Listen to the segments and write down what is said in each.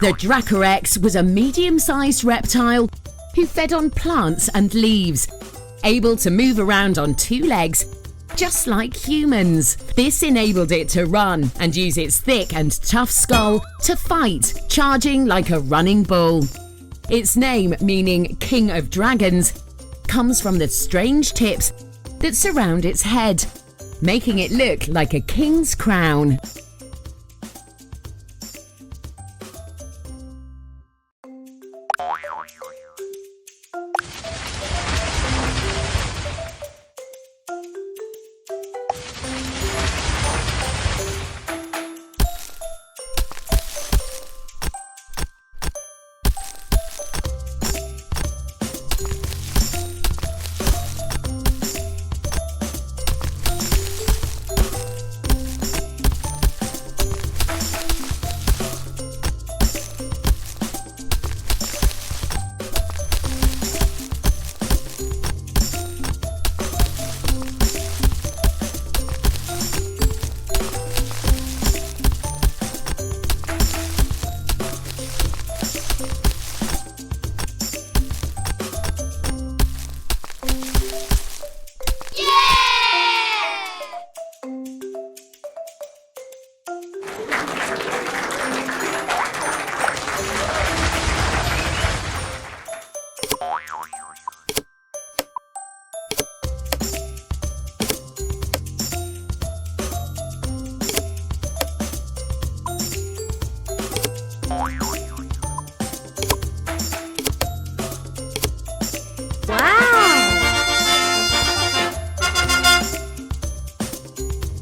The Drac Rex was a medium-sized reptile who fed on plants and leaves, able to move around on two legs, just like humans. This enabled it to run and use its thick and tough skull to fight, charging like a running bull. Its name, meaning King of Dragons, comes from the strange tips that surround its head, making it look like a king's crown.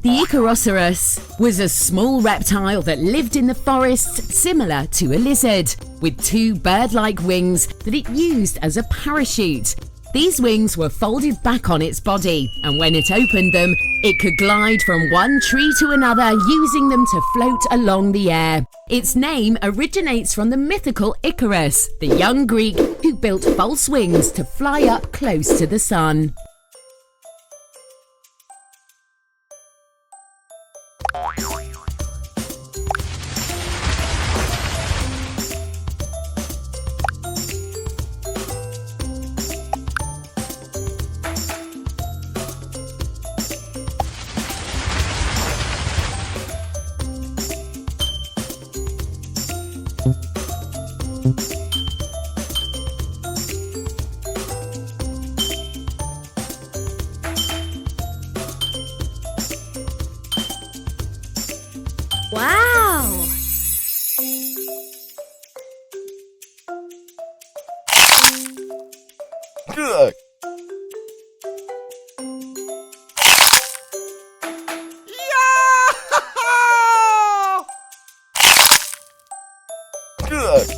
The Icarus Eris was a small reptile that lived in the forests similar to a lizard, with two bird-like wings that it used as a parachute. These wings were folded back on its body, and when it opened them, it could glide from one tree to another, using them to float along the air. Its name originates from the mythical Icarus, the young Greek who built false wings to fly up close to the sun. Wow! Good. Good.